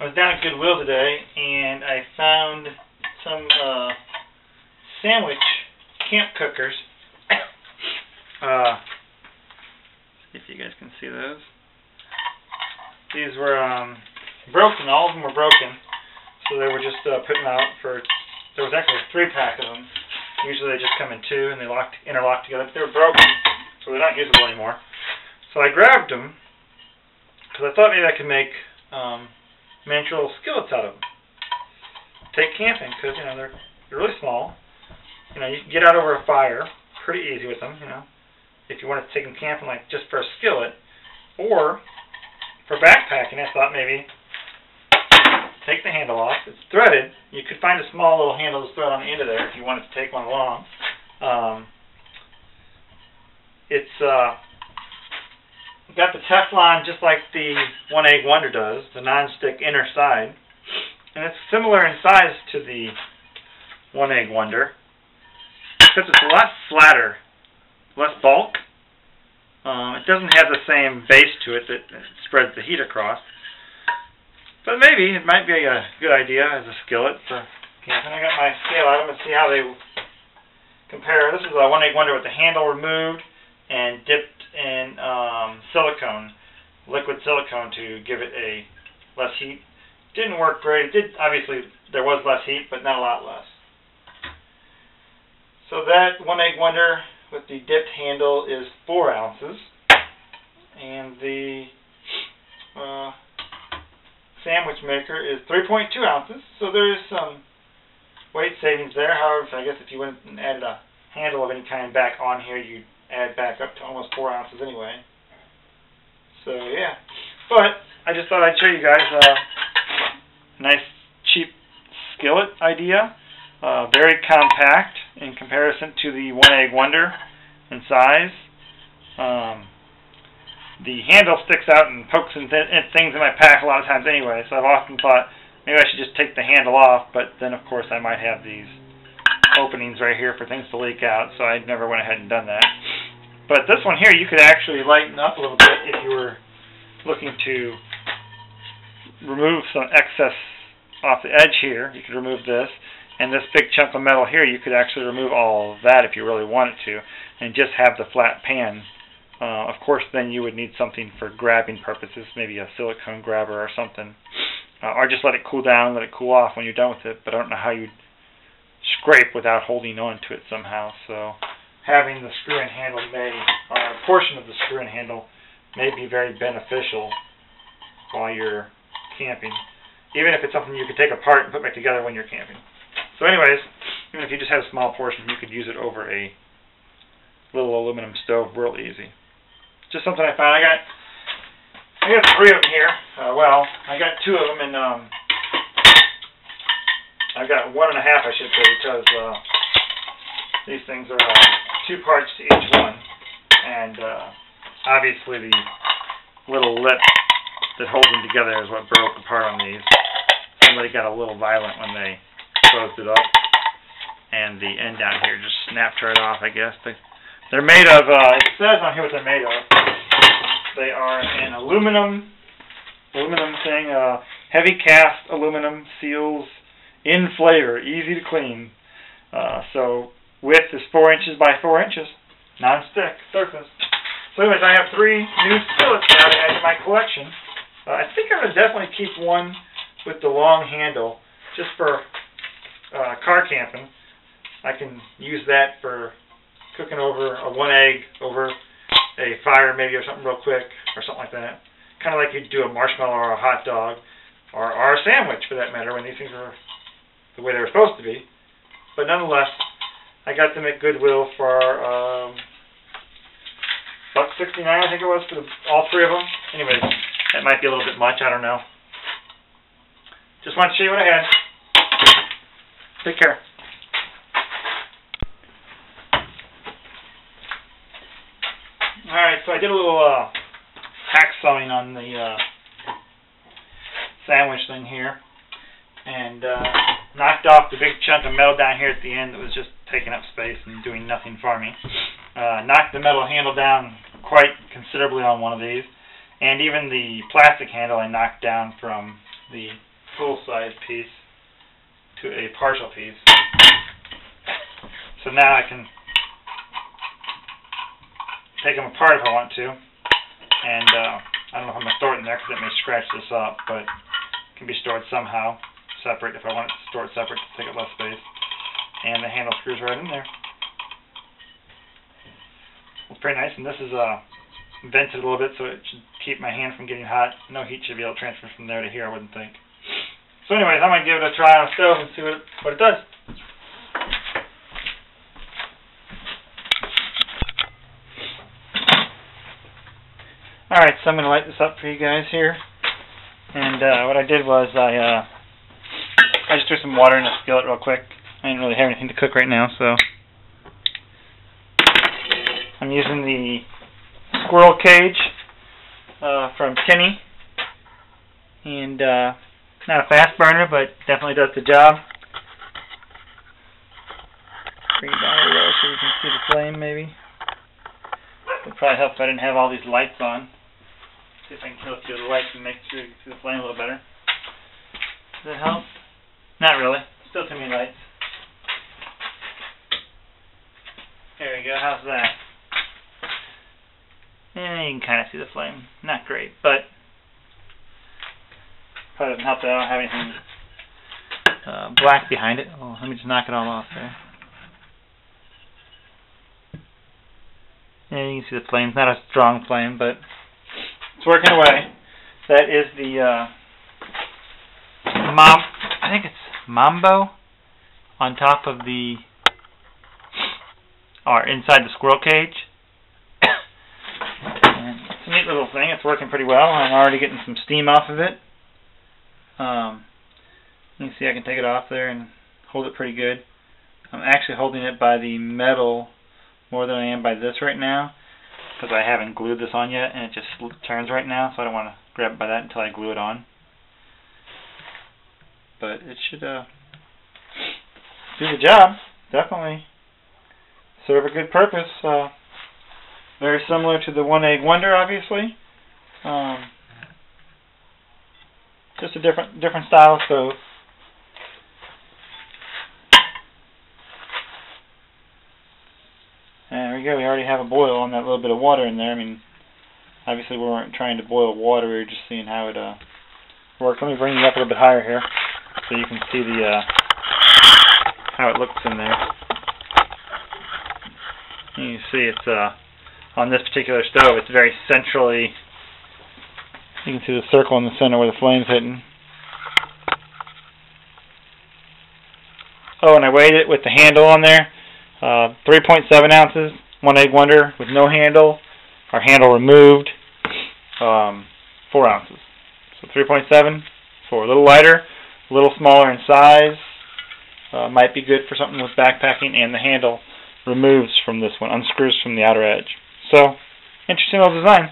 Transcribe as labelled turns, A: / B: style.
A: I was down at Goodwill today and I found some sandwich camp cookers. See if you guys can see those. These were broken. All of them were broken, so they were just putting out for. There was actually a 3-pack of them. Usually they just come in 2 and they interlock together. But they were broken, so they're not usable anymore. So I grabbed them because I thought maybe I could make miniature little skillets out of them. Take camping because they're really small. You can get out over a fire pretty easy with them. If you wanted to take them camping, like just for a skillet, or for backpacking, I thought maybe take the handle off. It's threaded. You could find a small little handle to thread on the end of there if you wanted to take one along. It's got the Teflon just like the One Egg Wonder does, the non-stick inner side, and it's similar in size to the One Egg Wonder, except it's a lot flatter, less bulk. It doesn't have the same base to it that spreads the heat across. But maybe it might be a good idea as a skillet for camping. I got my scale out. I'm going to see how they compare. This is a One Egg Wonder with the handle removed and dipped in silicone, liquid silicone, to give it a less heat. Didn't work great. It did, obviously there was less heat, but not a lot less. So that One Egg Wonder with the dipped handle is 4 ounces, and the sandwich maker is 3.2 ounces. So there is some weight savings there. However, I guess if you went and added a handle of any kind back on here, you'd add back up to almost 4 ounces anyway. So yeah, but I just thought I'd show you guys a nice cheap skillet idea. Very compact in comparison to the One Egg Wonder in size. The handle sticks out and pokes in things in my pack a lot of times anyway, so I've often thought maybe I should just take the handle off, but then of course I might have these openings right here for things to leak out, so I never went ahead and done that. But this one here you could actually lighten up a little bit if you were looking to remove some excess off the edge here. You could remove this. And this big chunk of metal here, you could actually remove all of that if you really wanted to, and just have the flat pan. Of course, then you would need something for grabbing purposes, maybe a silicone grabber or something. Or just let it cool down, let it cool off when you're done with it. But I don't know how you'd scrape without holding on to it somehow. So having the screw-in handle or a portion of the screw-in handle may be very beneficial while you're camping. Even if it's something you could take apart and put back together when you're camping. So anyways, even if you just have a small portion, you could use it over a little aluminum stove real easy. Just something I found. I got 3 of them here. Well, I got 2 of them, and I've got 1.5, I should say, because these things are 2 parts to each one. And obviously the little lip that holds them together is what broke apart on these. Somebody got a little violent when they closed it up, and the end down here just snapped right off, I guess. They're made of, it says on here what they're made of. They are an aluminum thing, heavy cast aluminum, seals in flavor, easy to clean. So width is 4 inches by 4 inches, non-stick surface. So anyways, I have 3 new skillets now to add to my collection. I think I'm going to definitely keep one with the long handle, just for car camping. I can use that for cooking over a 1 egg over a fire maybe, or something real quick, or something like that. Kind of like you'd do a marshmallow or a hot dog, or a sandwich for that matter, when these things are the way they were supposed to be. But nonetheless, I got them at Goodwill for $1.69, I think it was, for all 3 of them. Anyways, that might be a little bit much, I don't know. Just wanted to show you what I had. Take care. Alright, so I did a little hacksawing on the sandwich thing here, and knocked off the big chunk of metal down here at the end that was just taking up space and doing nothing for me. Knocked the metal handle down quite considerably on one of these, and even the plastic handle I knocked down from the full-size piece to a partial piece. So now I can take them apart if I want to, and I don't know if I'm going to store it in there because it may scratch this up, but it can be stored somehow separate if I want it to store it separate to take up less space. And the handle screws right in there. It's pretty nice, and this is vented a little bit so it should keep my hand from getting hot. No heat should be able to transfer from there to here, I wouldn't think. So anyways, I'm going to give it a try on the stove and see what it does. Alright, so I'm going to light this up for you guys here. And what I did was I just threw some water in the skillet real quick. I didn't really have anything to cook right now, so I'm using the squirrel cage from Kenny, and not a fast burner, but definitely does the job. Bring it down a little so you can see the flame, maybe. It would probably help if I didn't have all these lights on. See if I can kill a few of the lights and make sure you can see the flame a little better. Does that help? Not really. Still too many lights. There we go. How's that? Yeah, you can kind of see the flame. Not great, but probably doesn't help that I don't have anything black behind it. Oh, let me just knock it all off there. Yeah, you can see the flame. It's not a strong flame, but it's working away. That is the I think it's Mambo on top of the, or inside the squirrel cage. And it's a neat little thing. It's working pretty well. I'm already getting some steam off of it. You can see I can take it off there and hold it pretty good. I'm actually holding it by the metal more than I am by this right now, because I haven't glued this on yet, and it just turns right now, so I don't want to grab it by that until I glue it on. But it should do the job. Definitely serve a good purpose. Very similar to the One Egg Wonder, obviously. Just a different style of stove. There we go. We already have a boil on that little bit of water in there. I mean, obviously we weren't trying to boil water. We were just seeing how it works. Let me bring it up a little bit higher here so you can see the how it looks in there. You can see it's on this particular stove. It's very centrally. You can see the circle in the center where the flame's hitting. Oh, and I weighed it with the handle on there. 3.7 ounces, One Egg Wonder with no handle, or handle removed, 4 ounces. So 3.7 for a little lighter, a little smaller in size, might be good for something with backpacking, and the handle removes from this one, unscrews from the outer edge. So, interesting little design.